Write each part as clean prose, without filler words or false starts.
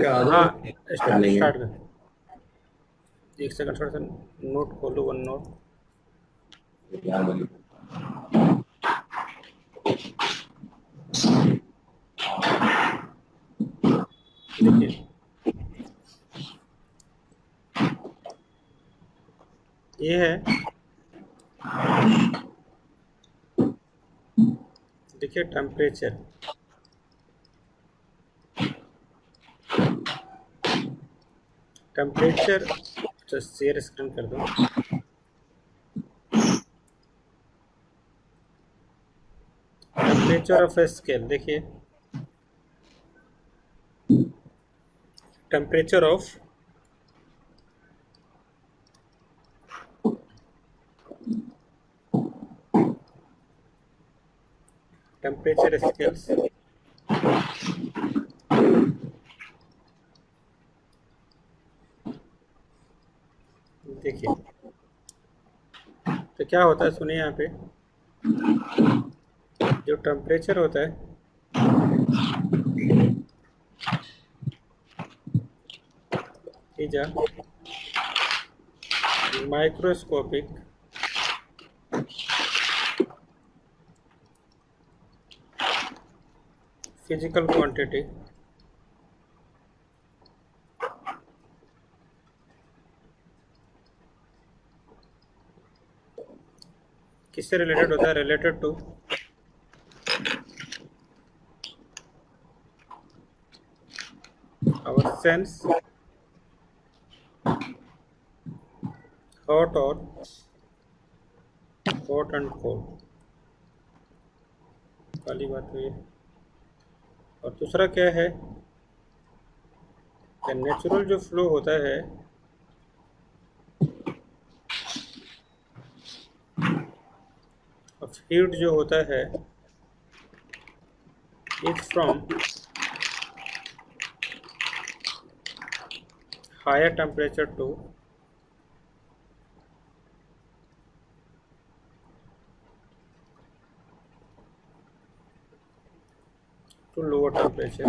पे आ हाँ, जाओ, कर स्टार्ट लेंगे। स्टार्ट कर। एक सेकंड, थोड़ा सा नोट खोलो, वन नोट। देखिए, ये है, देखिए टेम्परेचर। टेम्परेचर, अच्छा शेयर स्क्रीन कर दो। टेम्परेचर ऑफ ए स्केल, देखिए टेम्परेचर ऑफ टेम्परेचर स्केल्स। देखिए, तो क्या होता है, सुनिए यहाँ पे, जो टेम्परेचर होता है, is a microscopic physical quantity किससे रिलेटेड होता है, related to our sense hot और हॉट एंड कोल्ड, वाली बात हुई है। और दूसरा क्या है, नेचुरल जो फ्लो होता है ऑफ हीट जो होता है, is from higher temperature to lower temperature.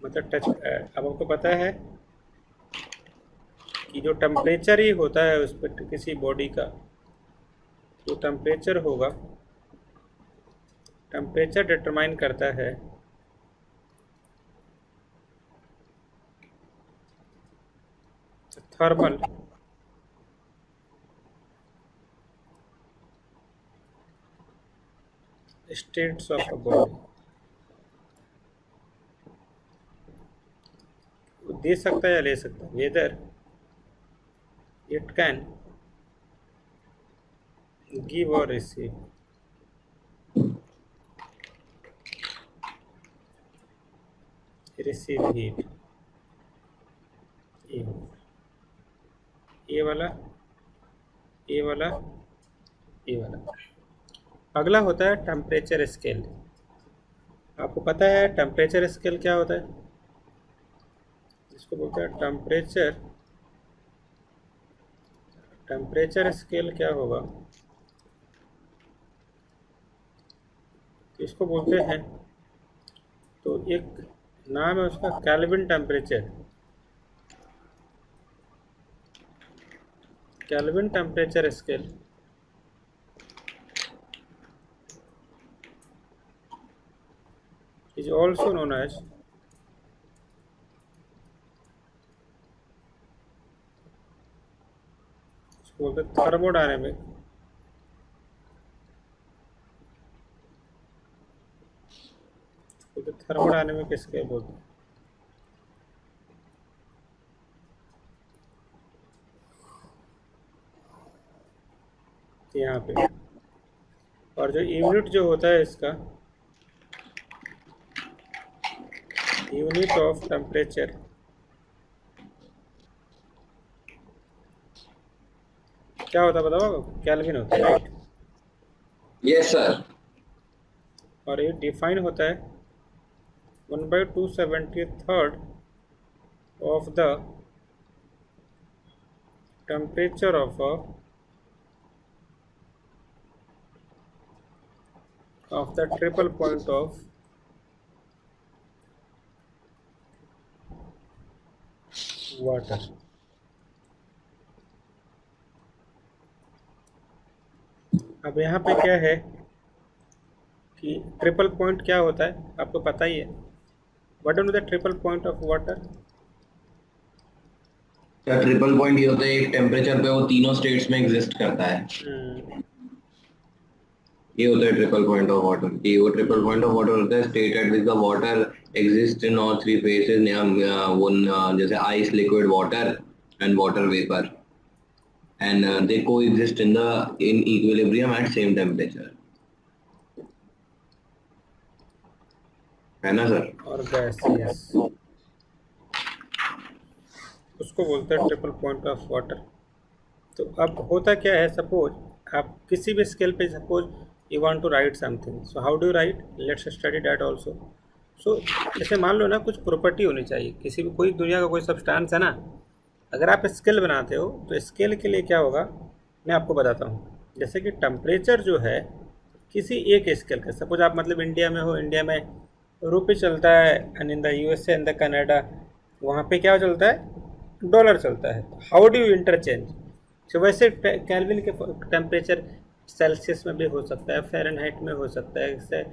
मतलब टच, अब आपको पता है कि जो टेम्परेचर ही होता है उस पर किसी बॉडी का, जो टेम्परेचर होगा, टेम्परेचर डिटरमाइन करता है thermal states of a body. वो दे सकता है या ले सकता है, वेदर इट कैन गिव और रिसीव, रिसीव हीट। ये ये वाला, ये वाला, ये वाला। अगला होता है टेम्परेचर स्केल। आपको पता है टेम्परेचर स्केल क्या होता है, इसको बोलते हैं टेम्परेचर। टेम्परेचर स्केल क्या होगा, इसको बोलते हैं, तो एक नाम है उसका kelvin temperature. Kelvin temperature scale is also known as इसको बोलते हैं थर्मोडायनेमिक थर्मोडायनेमिक स्केल बोलते हैं। यहाँ पे, और जो यूनिट जो होता है इसका, यूनिट ऑफ टेम्परेचर, क्या होता है बताओ, केल्विन होता है, राइट। Yes sir. और ये डिफाइन होता है 1/273 of the temperature of a of the triple point of water. अब यहाँ पे क्या है कि ट्रिपल पॉइंट क्या होता है आपको पता ही है. What is the triple point of water? Triple point ये होता है एक टेम्परेचर पे वो तीनों स्टेट्स में एग्जिस्ट करता है. ये होता है ट्रिपल पॉइंट ऑफ वाटर. ये वो ट्रिपल पॉइंट ऑफ वाटर होता है state eight which the water exist in all three phases. वो जैसे ice, liquid, water and water vapour, and they coexist in equilibrium at same temperature. है ना sir? और gas, yes, उसको बोलते हैं ट्रिपल पॉइंट ऑफ वाटर. तो अब होता क्या है, सपोज आप किसी भी स्केल पे suppose you want to write something, so how do you write? Let's study that also. So जैसे मान लो ना, कुछ प्रॉपर्टी होनी चाहिए किसी भी, कोई दुनिया का कोई सब्सटेंस है ना, अगर आप स्केल बनाते हो तो स्केल के लिए क्या होगा मैं आपको बताता हूँ. जैसे कि टेम्परेचर जो है किसी एक स्केल का, सपोज आप मतलब इंडिया में हो, इंडिया में रुपये चलता है, and in the USA and the Canada वहाँ पे क्या चलता है? डॉलर चलता है. How do you interchange? तो वैसे केल्विन के टेम्परेचर सेल्सियस में भी हो सकता है, फ़ारेनहाइट में हो सकता है,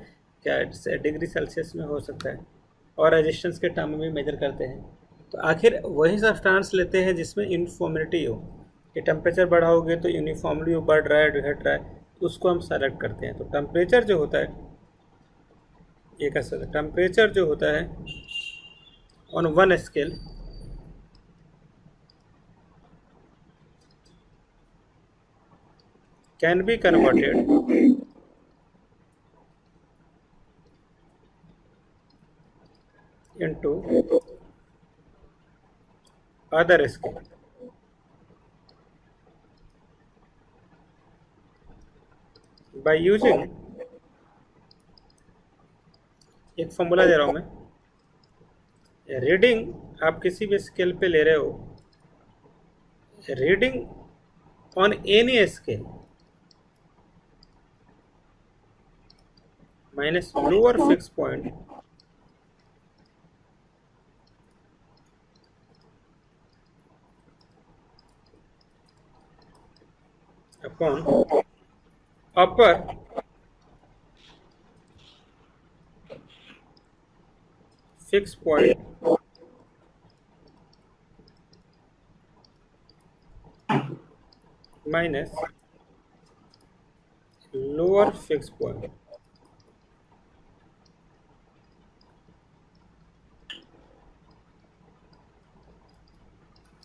क्या डिग्री सेल्सियस में हो सकता है, और रेजिस्टेंस के टर्म में मेजर करते हैं. तो आखिर वही सब्सटेंस लेते हैं जिसमें यूनिफॉर्मिटी हो, कि टेम्परेचर बढ़ाओगे तो यूनिफॉर्मली वो बढ़ रहा है घट रहा है, तो उसको हम सेलेक्ट करते हैं. तो टेम्परेचर जो होता है, ये कह सकते हैं टेम्परेचर जो होता है on one scale can be converted into other scale by using, एक फॉर्मूला दे रहा हूँ मैं. रीडिंग आप किसी भी स्केल पे ले रहे हो, reading on any scale minus lower fix point upon upper fix point minus lower fix point.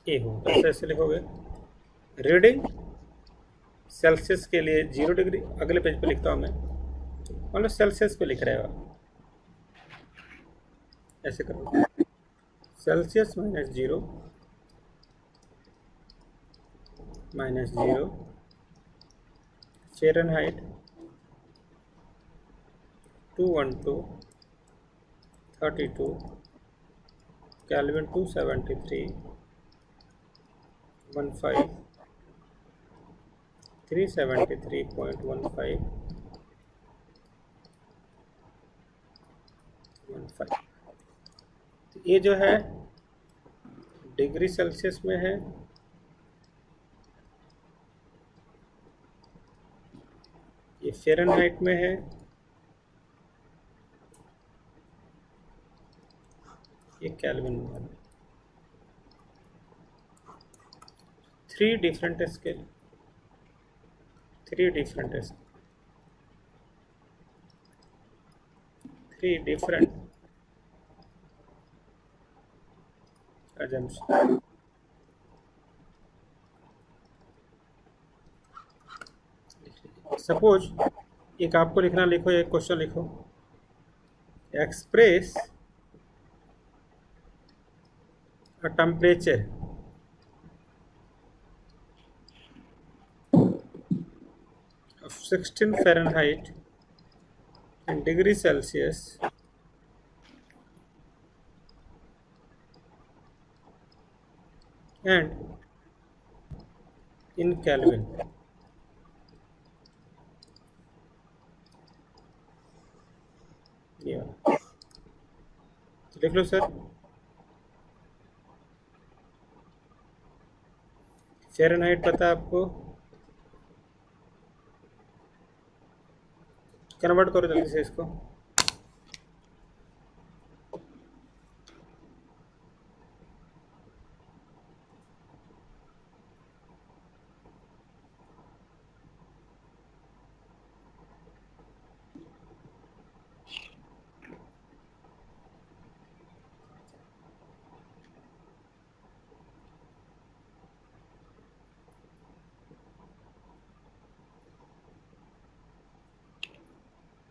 ये होगा, ऐसे लिखोगे. रीडिंग सेल्सियस के लिए 0 डिग्री, अगले पेज पे लिखता हूँ मैं, मान लो सेल्सियस पे लिख रहे हो आप, ऐसे करो Celsius minus 0 minus 0 Fahrenheit 212 32 kelvin 273 15 373.15 ये जो है डिग्री सेल्सियस में है, ये फ़ारेनहाइट में है, ये केल्विन में है. 3 different scale, 3 different assumption. Suppose एक आपको लिखना, लिखो एक क्वेश्चन लिखो, express a temperature of 16 Fahrenheit and degree Celsius and in Kelvin. ये वाला तो लिख लो सर। फ़ारेनहाइट पता है आपको? कन्वर्ट करो जल्दी से इसको।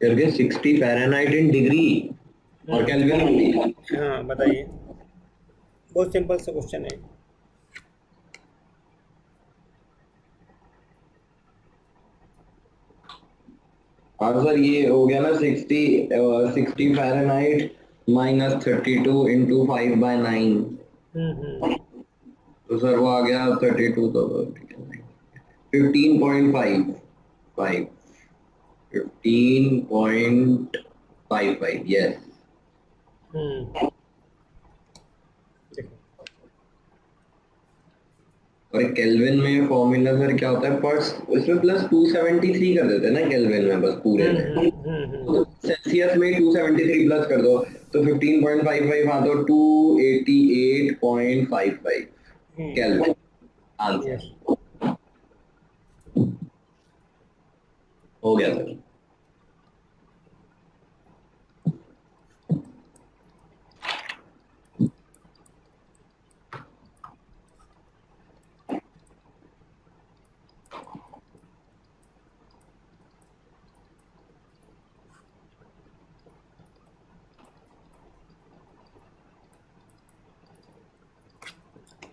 करके 60 फ़ारेनहाइट इन डिग्री और केल्विन में। हाँ बताइए, बहुत सिंपल सा क्वेश्चन है। हाँ सर, ये हो गया ना 60 फ़ारेनहाइट माइनस 32 इंटू 5/9। तो सर वो आ गया 32, तो 15.5 5 15.55, यस। देखो और केल्विन में फॉर्मूला सर क्या होता है, पर इसमें प्लस 273 कर देते हैं ना केल्विन में, बस पूरे में। सेल्सियस में 273 प्लस कर दो तो 15.55, हाँ तो 288.55 केल्विन आंसर यस। हो गया सर।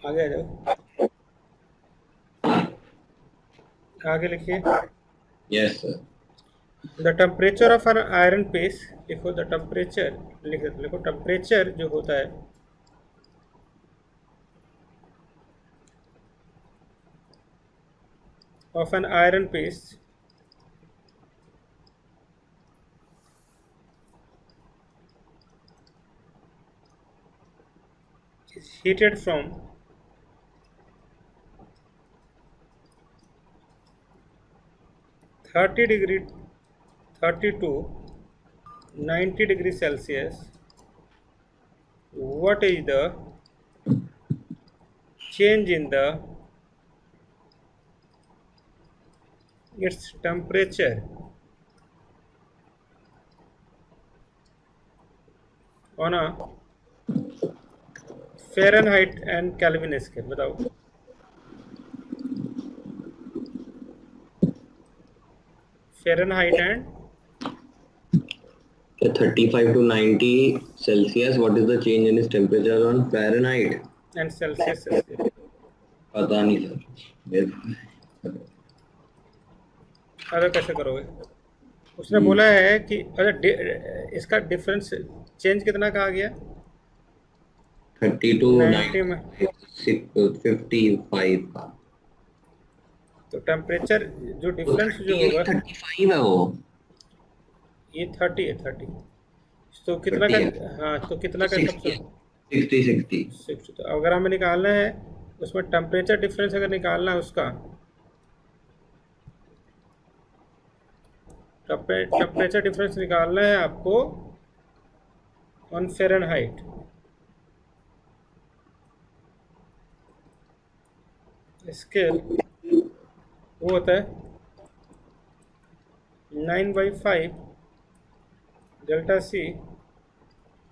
आगे आ जाओ, आगे लिखिए। Yes sir. The temperature of an iron piece, लिखो द टेम्परेचर, लिखो टेम्परेचर जो होता है of an iron piece is heated from 30 degree 30 to 90 degree Celsius. What is the change in the its temperature on a Fahrenheit and Kelvin scale? बताओ। Fahrenheit and 35 to 90 Celsius, what is the change in its temperature on Fahrenheit? Celsius scale। पता नहीं sir. अगर कैसे करोगे? उसने बोला है कि अगर इसका डिफरेंस चेंज कितना कहा गया? 30 to 90 में 55 का। तो टेम्परेचर जो डिफरेंस जो होगा 35 है वो। ये 30 है, 30। तो कितना 30 का, है। हाँ तो कितना का सबसे 60 तो अगर हमें निकालना है उसमें टेम्परेचर डिफरेंस अगर निकालना है उसका टेम्परेचर डिफरेंस निकालना है आपको ऑन फ़ारेनहाइट। स्केल वो होता है 9/5 delta C,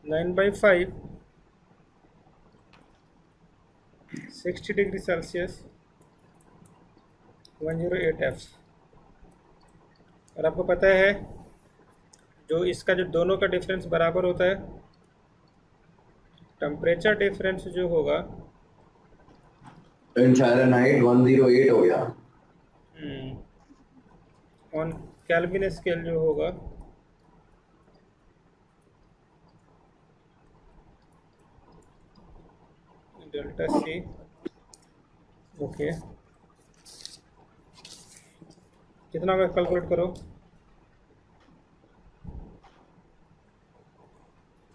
9/5 60 degree Celsius 108 F। और आपको पता है जो इसका जो दोनों का डिफरेंस बराबर होता है, टेम्परेचर डिफरेंस जो होगा इन फ़ारेनहाइट 108 हो गया। ऑन केल्विन स्केल जो होगा डेल्टा सी। ओके, कितना होगा कैलकुलेट करो।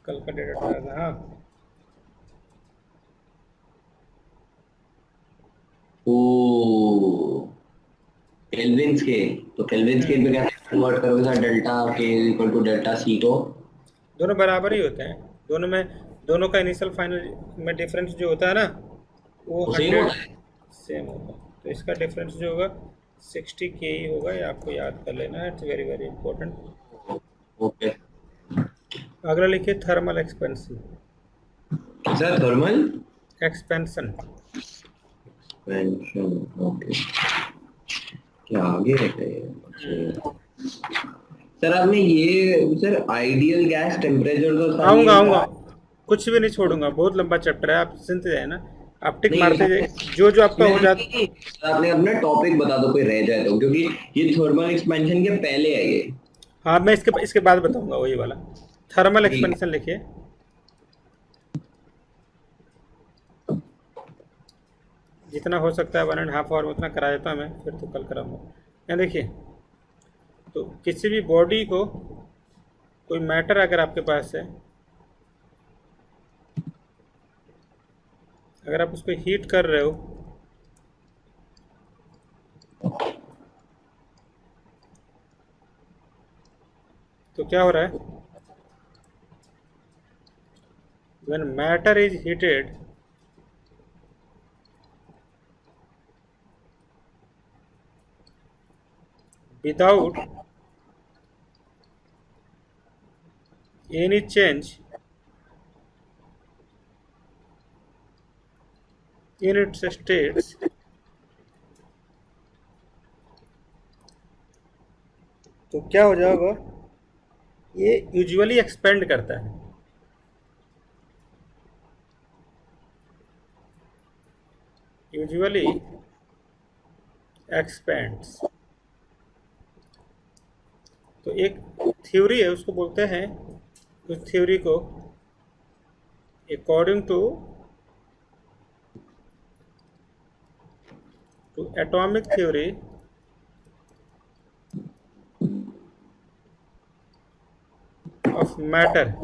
कल का डेटा डाला था, हाँ। ओ, केल्विन स्केल, तो केल्विन स्केल पे हम्म, कैसे कन्वर्ट करोगे सर? डेल्टा के इक्वल टू डेल्टा सी को? दोनों बराबर ही होते हैं। दोनों में, दोनों का इनिशियल फाइनल में डिफरेंस जो होता है ना, वो वो सेम 100 होता है? सेम होगा। तो इसका डिफरेंस जो होगा 60 के ही होगा, ये आपको याद कर लेना है, it's very very important. Okay अगला लिखिए thermal expansion. Sir, thermal expansion. Expansion, okay. क्या आगे रहता है हम्म, ये? सर आपने ये, सर आइडियल गैस टेम्परेचर तो सर आऊँगा ये आऊँगा, कुछ भी नहीं छोड़ूंगा, बहुत लंबा चैप्टर है, आप सुनते जाए ना, आप टिक नहीं, मारते जाइए, जो जो आपका इसमें हो जाता। नहीं, आपने अपना टॉपिक बता दो कोई रह जाए तो, क्योंकि ये थर्मल एक्सपेंशन के पहले है ये। हाँ, मैं इसके इसके बाद बताऊंगा वही वाला। थर्मल ठीक है। एक्सपेंशन लिखिए। जितना हो सकता है 1.5 आवर में उतना करा देता हूँ मैं, फिर तो कल कराऊंगा। यहाँ देखिए, तो किसी भी बॉडी को, कोई मैटर अगर आपके पास है, अगर आप उसको हीट कर रहे हो, तो क्या हो रहा है? When matter is heated, without any change in its states, तो क्या हो जाएगा? ये यूजुअली एक्सपेंड करता है, यूजुअली एक्सपेंड्स। तो एक थ्योरी है, उसको बोलते हैं, उस थ्योरी को according to atomic theory of matter.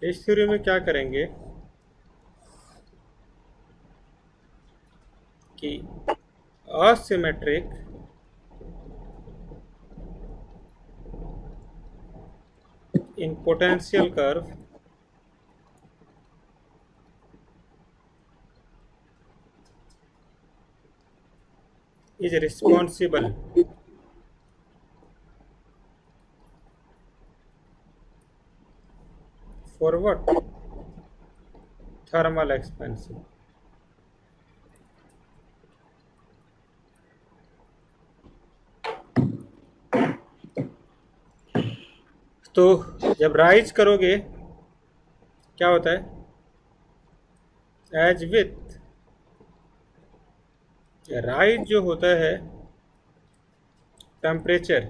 इस थ्योरी में क्या करेंगे कि asymmetric in potential curve is responsible for what? Thermal expansion. तो जब राइज करोगे क्या होता है? एज विथ राइज जो होता है टेम्परेचर,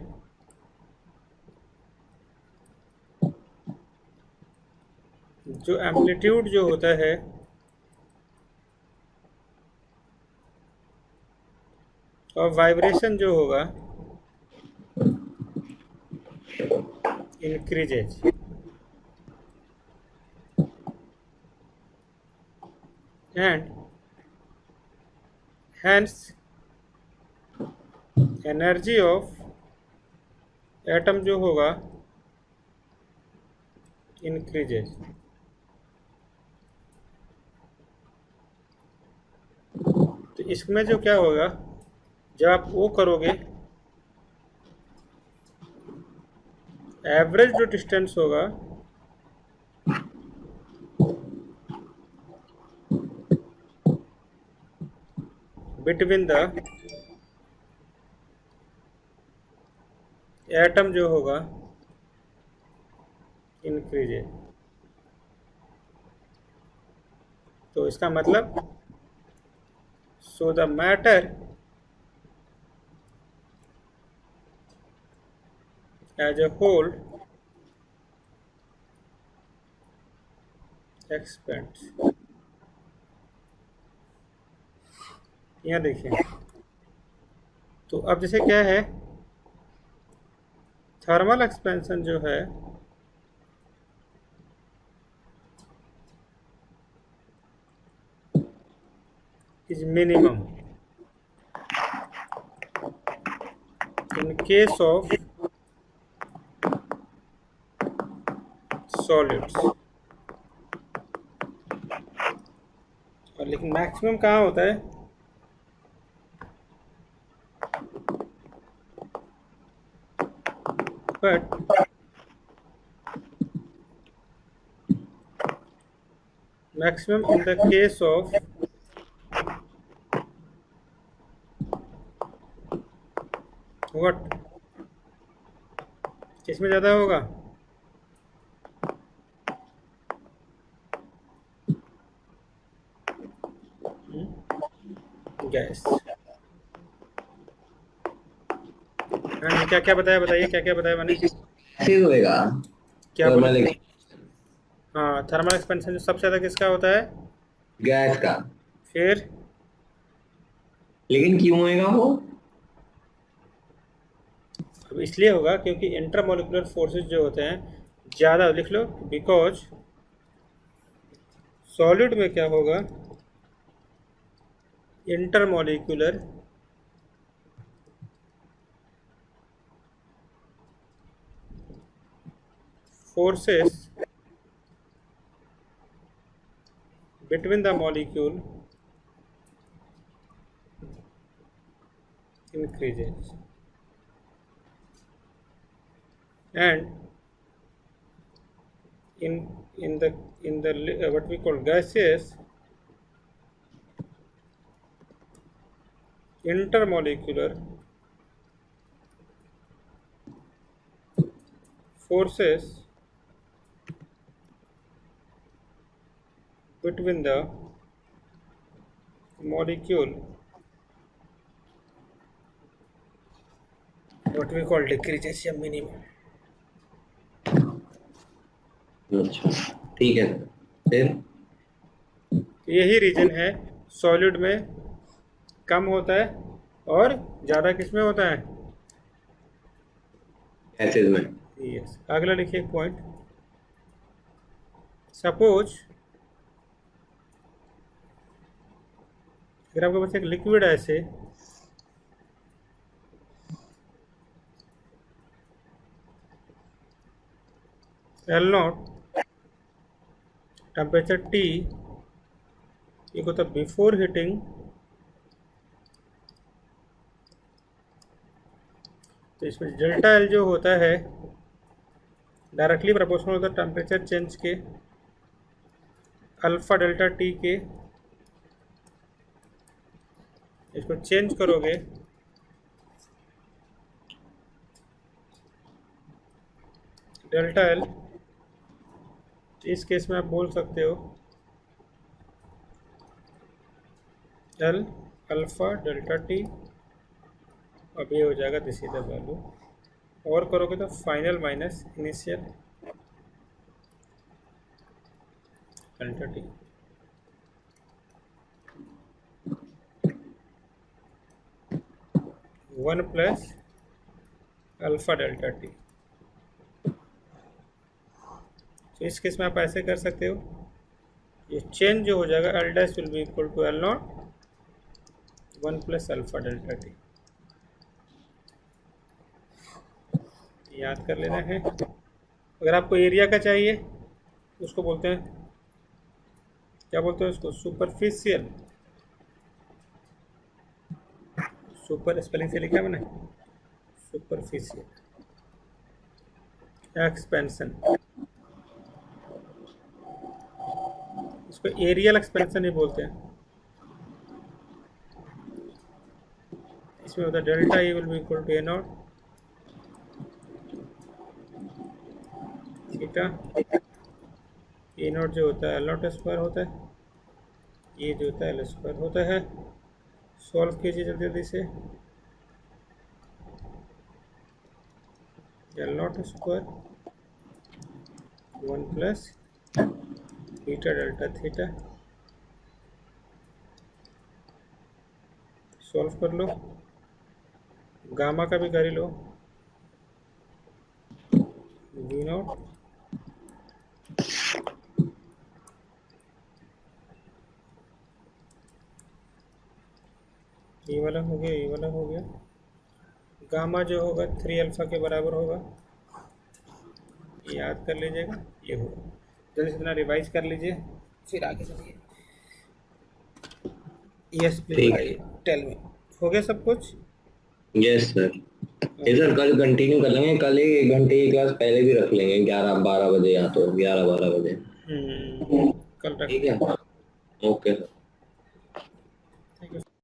जो एम्पलीट्यूड जो होता है और वाइब्रेशन जो होगा increases, and hence energy of atom जो होगा इंक्रीजेज। तो इसमें जो क्या होगा, जब आप वो करोगे, एवरेज जो डिस्टेंस होगा बिटवीन द एटम जो होगा इंक्रीजेज। तो इसका मतलब, so the matter as a whole expands. यहाँ देखिए, तो अब जैसे क्या है, थर्मल एक्सपेंशन जो है is minimum in case of solids, और लेकिन मैक्सिमम कहाँ होता है? But maximum in the case of what, किसमें ज़्यादा होगा? गैस। हाँ, क्या क्या बताया, बताइए क्या क्या बताया मैंने? ऐसे होएगा क्या बोले? थर्मल हाँ, थर्मल एक्सपेंशन जो सबसे ज़्यादा किसका होता है? गैस का। फिर लेकिन क्यों होएगा वो? अब इसलिए होगा क्योंकि इंटरमोलिकुलर फोर्सेस जो होते हैं ज़्यादा, लिख लो, बिकॉज सॉलिड में क्या होगा, intermolecular forces between the molecule increases, and in the what we call gases, intermolecular forces between the molecule, what we call decreases या minimum। अच्छा ठीक है, फिर यही रीजन है सॉलिड में कम होता है और ज़्यादा किस में होता है? गैसेज में। यस। अगला लिखिए पॉइंट, सपोज अगर आपके पास एक लिक्विड है ऐसे, L0 टेम्परेचर T ये होता है बिफोर हीटिंग, तो इसमें डेल्टा L जो होता है डायरेक्टली प्रोपोर्शनल होता है टेम्परेचर चेंज के अल्फा डेल्टा T के। इसको चेंज करोगे डेल्टा L, इस केस में आप बोल सकते हो L अल्फा डेल्टा T, अब ये हो जाएगा दिस इज द वैल्यू, और करोगे तो final minus initial delta T। One plus alpha delta T। तो इस केस में आप ऐसे कर सकते हो, ये चेंज जो हो जाएगा L dash will be equal to L naught one plus alpha delta T, याद कर लेना है। अगर आपको एरिया का चाहिए उसको बोलते हैं, क्या बोलते हैं उसको? सुपरफिशियल, सुपर स्पेलिंग से लिखा है मैंने, सुपरफिशियल एक्सपेंशन, इसको एरियल एक्सपेंशन ही बोलते हैं। इसमें होता है delta E will be equal to A naught theta, A naught जो होता है एल नॉट स्क्वायर होता है, ये जो होता है एल स्क्वायर होता है। सॉल्व कीजिए जल्दी जल्दी से, L not square one plus theta delta theta, solve कर लो, गामा का भी कर ही लो, वी नॉट ये वाला हो गया, ये वाला हो गया। गामा जो होगा 3 अल्फा के बराबर होगा, ये याद कर लीजिएगा, ये होगा। जल्दी से इतना रिवाइज कर लीजिए, फिर आगे चलिए। यस प्लीज ठीक भाई, टेल मी। हो गया सब कुछ? Yes sir. ये सर कल कंटिन्यू कर लेंगे, कल ही 1 घंटे की क्लास पहले भी रख लेंगे, 11-12 बजे, या तो 11-12 बजे। कल रख ठीक है, ओके सर।